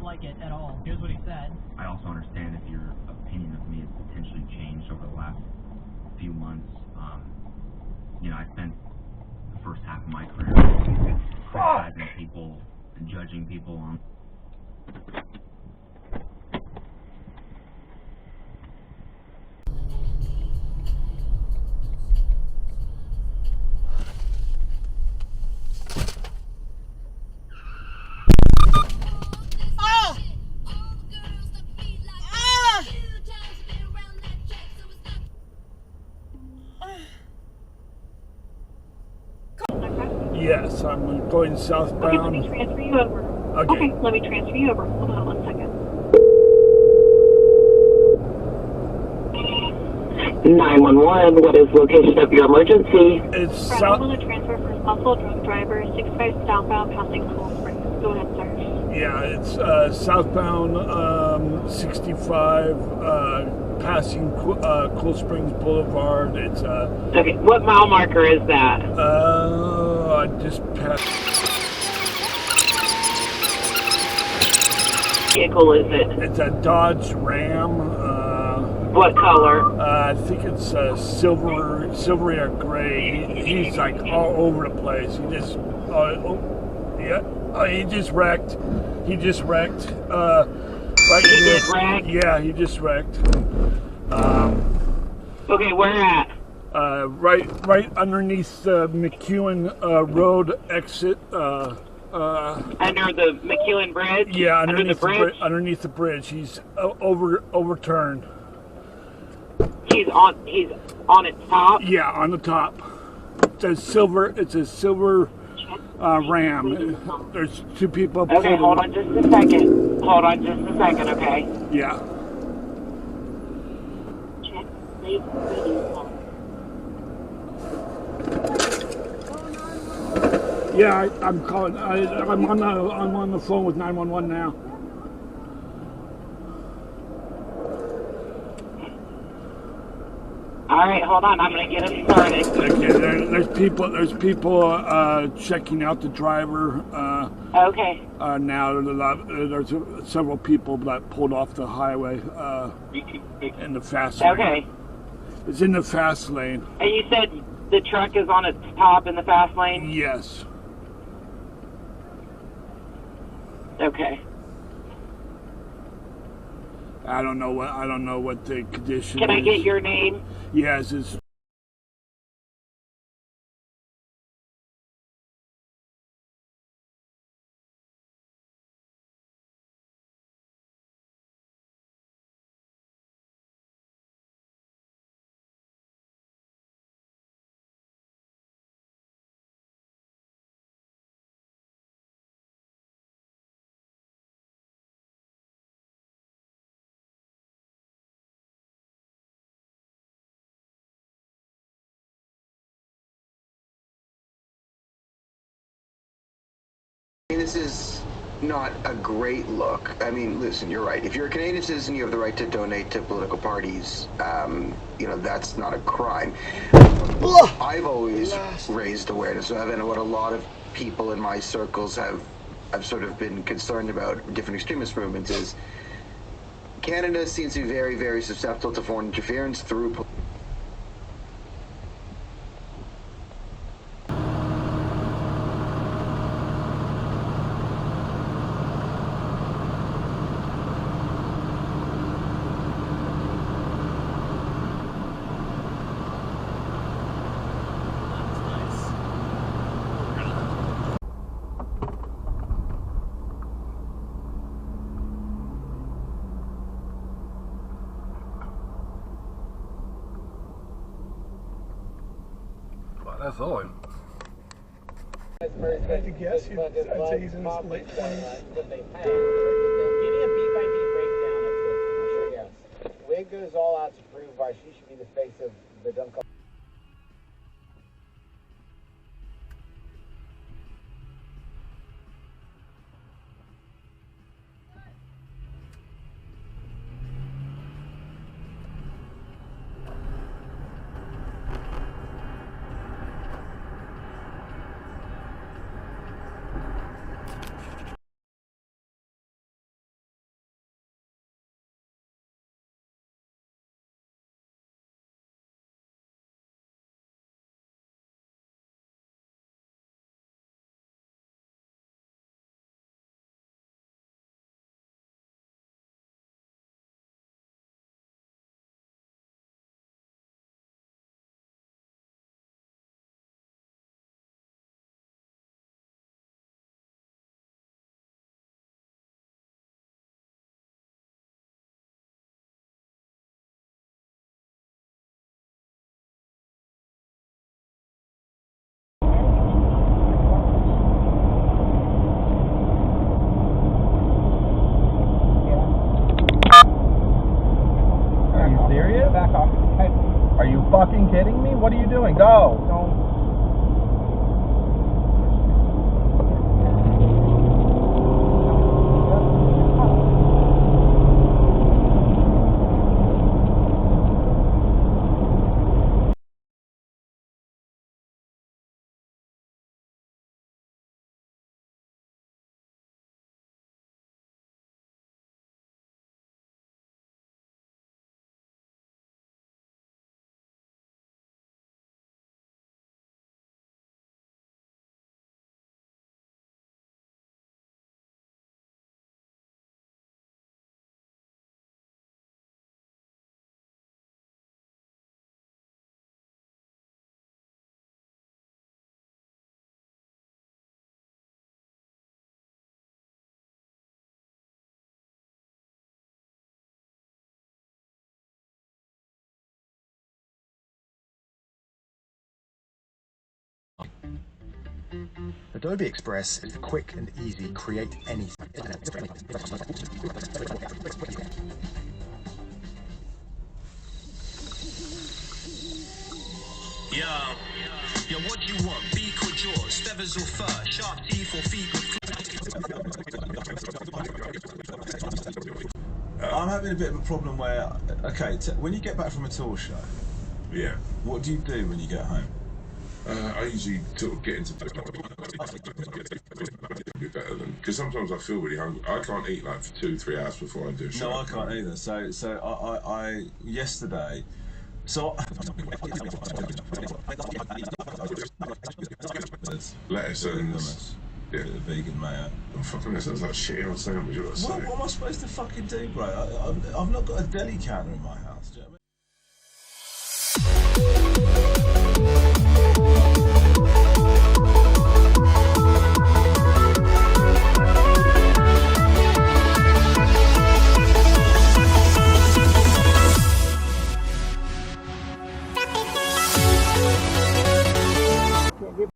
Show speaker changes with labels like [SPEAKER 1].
[SPEAKER 1] like it at all. Here's what he said.
[SPEAKER 2] I also understand if your opinion of me has potentially changed over the last few months. You know, I spent the first half of my career criticizing people and judging people on.
[SPEAKER 3] Yes, I'm going southbound.
[SPEAKER 4] Okay, let me transfer you over. Okay, let me transfer you over. Hold on 1 second. 911, what is location of your emergency?
[SPEAKER 3] It's
[SPEAKER 4] south. I'm going to transfer for responsible drunk driver, 65 southbound, passing Cool Springs. Go ahead, sir.
[SPEAKER 3] Yeah, it's southbound 65, passing Cool Springs Boulevard. It's
[SPEAKER 4] Okay, what mile marker is that?
[SPEAKER 3] I just passed.
[SPEAKER 4] Vehicle is it?
[SPEAKER 3] It's a Dodge Ram.
[SPEAKER 4] What color?
[SPEAKER 3] I think it's silvery or gray. He's like all over the place. He just, he just wrecked. He just wrecked. Right
[SPEAKER 4] He
[SPEAKER 3] here.
[SPEAKER 4] did wreck?
[SPEAKER 3] Yeah, he just wrecked.
[SPEAKER 4] Okay, where at?
[SPEAKER 3] Right underneath the McEwen Road exit.
[SPEAKER 4] Under the McEwen Bridge?
[SPEAKER 3] Yeah,
[SPEAKER 4] underneath the bridge.
[SPEAKER 3] Underneath the bridge. He's overturned.
[SPEAKER 4] He's on its top?
[SPEAKER 3] Yeah, on the top. It's a silver Ram. There's two people.
[SPEAKER 4] Okay, hold on just a second. Okay?
[SPEAKER 3] Yeah.
[SPEAKER 4] Check.
[SPEAKER 3] Yeah, I'm calling. I'm on the phone with 911 now.
[SPEAKER 4] All right, hold on. I'm gonna get him started.
[SPEAKER 3] Okay, there's people checking out the driver.
[SPEAKER 4] Okay.
[SPEAKER 3] Now there's several people that pulled off the highway in the fast lane.
[SPEAKER 4] Okay.
[SPEAKER 3] It's in the fast lane.
[SPEAKER 4] And you said the truck is on its top in the fast lane?
[SPEAKER 3] Yes.
[SPEAKER 4] Okay.
[SPEAKER 3] I don't know what the condition
[SPEAKER 4] Can
[SPEAKER 3] is.
[SPEAKER 4] I get your name?
[SPEAKER 3] Yes, it's
[SPEAKER 5] This is not a great look. I mean, listen, you're right. If you're a Canadian citizen, you have the right to donate to political parties. That's not a crime. I've always raised awareness of, and what a lot of people in my circles have sort of been concerned about different extremist movements is Canada seems to be very, very susceptible to foreign interference through
[SPEAKER 6] That's all.
[SPEAKER 3] I had to guess. I'd say he's in his late 20s.
[SPEAKER 7] Give me a beat by beat breakdown of the commercial. Yes. Wig goes all out to prove why she should be the face of the dumb.
[SPEAKER 8] fucking kidding me? What are you doing? Go. Don't.
[SPEAKER 9] Adobe Express is the quick and easy create anything.
[SPEAKER 10] Yo, what do you want? Beak or jaws? Feathers or fur? Sharp teeth or feet with
[SPEAKER 11] I'm having a bit of a problem where, okay, when you get back from a tour show,
[SPEAKER 12] yeah,
[SPEAKER 11] what do you do when you get home?
[SPEAKER 12] I usually sort of get into bit better than, because sometimes I feel really hungry. I can't eat like for 2-3 hours before I do a show.
[SPEAKER 11] No, I can't either. So I yesterday. So
[SPEAKER 12] lettuce and
[SPEAKER 11] hummus,
[SPEAKER 12] yeah,
[SPEAKER 11] vegan mayo.
[SPEAKER 12] Oh, fucking that sounds like a shitty old sandwich.
[SPEAKER 11] What am I supposed to fucking do, bro? I've not got a deli counter in my house. Do you know what I mean?